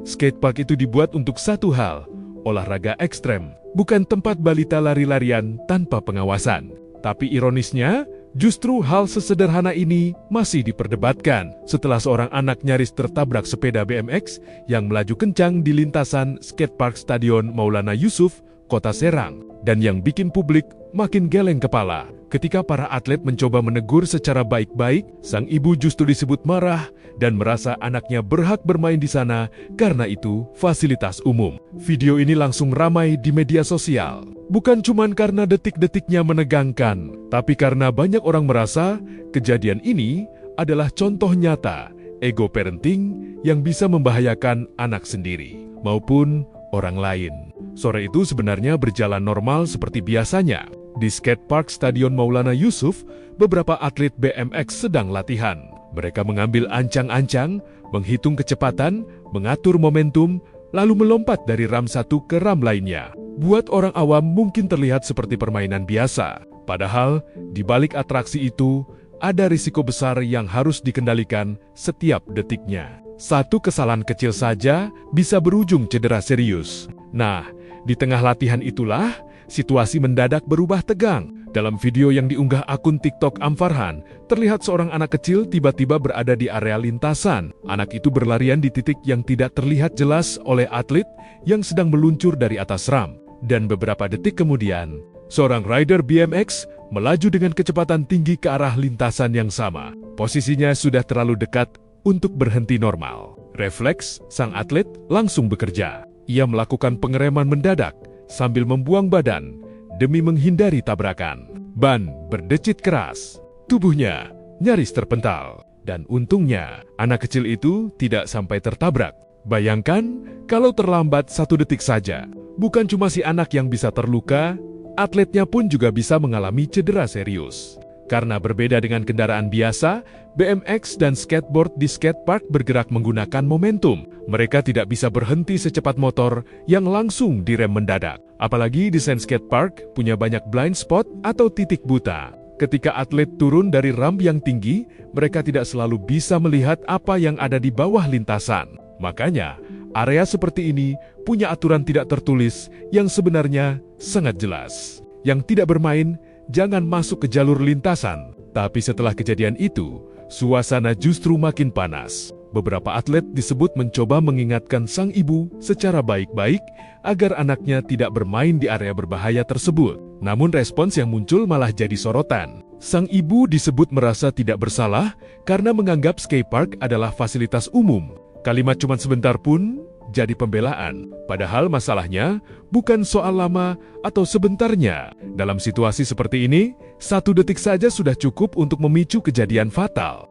Skatepark itu dibuat untuk satu hal, olahraga ekstrem, bukan tempat balita lari-larian tanpa pengawasan. Tapi ironisnya, justru hal sesederhana ini masih diperdebatkan setelah seorang anak nyaris tertabrak sepeda BMX yang melaju kencang di lintasan skatepark Stadion Maulana Yusuf, Kota Serang. Dan yang bikin publik makin geleng kepala. Ketika para atlet mencoba menegur secara baik-baik, sang ibu justru disebut marah dan merasa anaknya berhak bermain di sana karena itu fasilitas umum. Video ini langsung ramai di media sosial. Bukan cuma karena detik-detiknya menegangkan, tapi karena banyak orang merasa kejadian ini adalah contoh nyata ego parenting yang bisa membahayakan anak sendiri maupun orang lain. Sore itu sebenarnya berjalan normal seperti biasanya. Di skatepark Stadion Maulana Yusuf, beberapa atlet BMX sedang latihan. Mereka mengambil ancang-ancang, menghitung kecepatan, mengatur momentum, lalu melompat dari ram satu ke ram lainnya. Buat orang awam mungkin terlihat seperti permainan biasa. Padahal, di balik atraksi itu, ada risiko besar yang harus dikendalikan setiap detiknya. Satu kesalahan kecil saja bisa berujung cedera serius. Nah, di tengah latihan itulah, situasi mendadak berubah tegang. Dalam video yang diunggah akun TikTok Amfarhan, terlihat seorang anak kecil tiba-tiba berada di area lintasan. Anak itu berlarian di titik yang tidak terlihat jelas oleh atlet yang sedang meluncur dari atas ram. Dan beberapa detik kemudian, seorang rider BMX melaju dengan kecepatan tinggi ke arah lintasan yang sama. Posisinya sudah terlalu dekat untuk berhenti normal. Refleks sang atlet langsung bekerja. Ia melakukan pengereman mendadak sambil membuang badan demi menghindari tabrakan. Ban berdecit keras, tubuhnya nyaris terpental. Dan untungnya, anak kecil itu tidak sampai tertabrak. Bayangkan kalau terlambat 1 detik saja. Bukan cuma si anak yang bisa terluka, atletnya pun juga bisa mengalami cedera serius. Karena berbeda dengan kendaraan biasa, BMX dan skateboard di skatepark bergerak menggunakan momentum. Mereka tidak bisa berhenti secepat motor yang langsung direm mendadak. Apalagi desain skatepark punya banyak blind spot atau titik buta. Ketika atlet turun dari ramp yang tinggi, mereka tidak selalu bisa melihat apa yang ada di bawah lintasan. Makanya, area seperti ini punya aturan tidak tertulis yang sebenarnya sangat jelas. Yang tidak bermain, jangan masuk ke jalur lintasan. Tapi setelah kejadian itu, suasana justru makin panas. Beberapa atlet disebut mencoba mengingatkan sang ibu secara baik-baik agar anaknya tidak bermain di area berbahaya tersebut. Namun respons yang muncul malah jadi sorotan. Sang ibu disebut merasa tidak bersalah karena menganggap skatepark adalah fasilitas umum. Kalimat "cuman sebentar" pun jadi pembelaan. Padahal masalahnya bukan soal lama atau sebentarnya. Dalam situasi seperti ini, 1 detik saja sudah cukup untuk memicu kejadian fatal.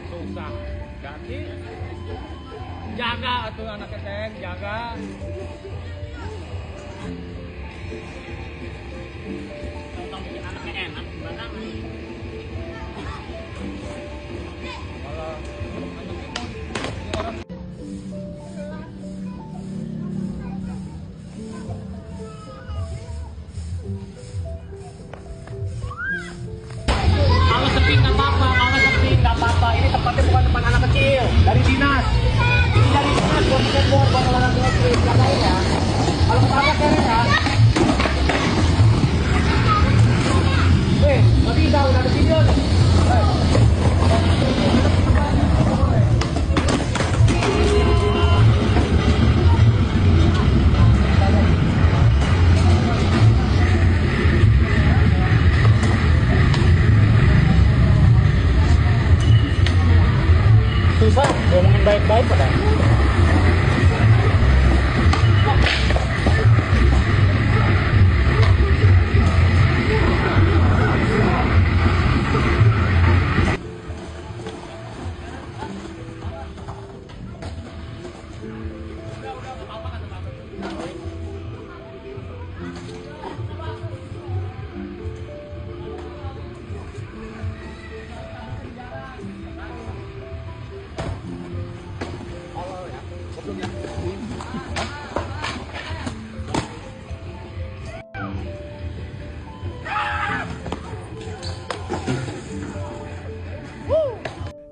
Susah. Ganti. Jaga atuh anak keteng, jaga. Tong bikin anaknya enak gimana? Kalau sepi nggak apa-apa, ini tempatnya bukan tempat anak kecil, dari dinas. Ini dari dinas buat skateboard, buat olahraga ekstrim, jagain ya. Kalau ketabrak keren ya. Tapi udah ada video nih. Susah, ngomongin baik-baik padahal.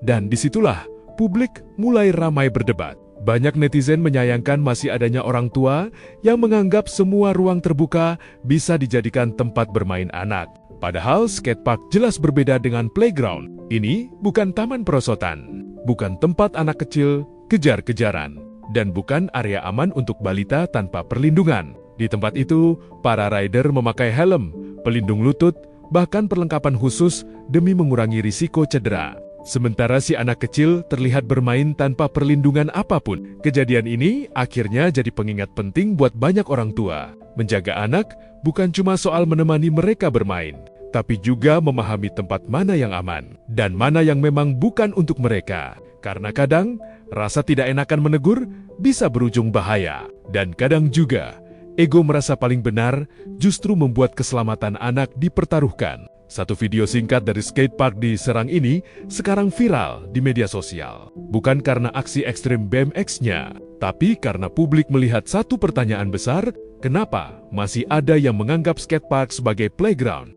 Dan disitulah publik mulai ramai berdebat. Banyak netizen menyayangkan masih adanya orang tua yang menganggap semua ruang terbuka bisa dijadikan tempat bermain anak. Padahal skatepark jelas berbeda dengan playground. Ini bukan taman perosotan, bukan tempat anak kecil kejar-kejaran, dan bukan area aman untuk balita tanpa perlindungan. Di tempat itu, para rider memakai helm, pelindung lutut, bahkan perlengkapan khusus demi mengurangi risiko cedera. Sementara si anak kecil terlihat bermain tanpa perlindungan apapun. Kejadian ini akhirnya jadi pengingat penting buat banyak orang tua. Menjaga anak bukan cuma soal menemani mereka bermain, tapi juga memahami tempat mana yang aman dan mana yang memang bukan untuk mereka. Karena kadang, rasa tidak enakan menegur bisa berujung bahaya. Dan kadang juga, ego merasa paling benar justru membuat keselamatan anak dipertaruhkan. Satu video singkat dari skatepark di Serang ini sekarang viral di media sosial. Bukan karena aksi ekstrim BMX-nya, tapi karena publik melihat satu pertanyaan besar, kenapa masih ada yang menganggap skatepark sebagai playground?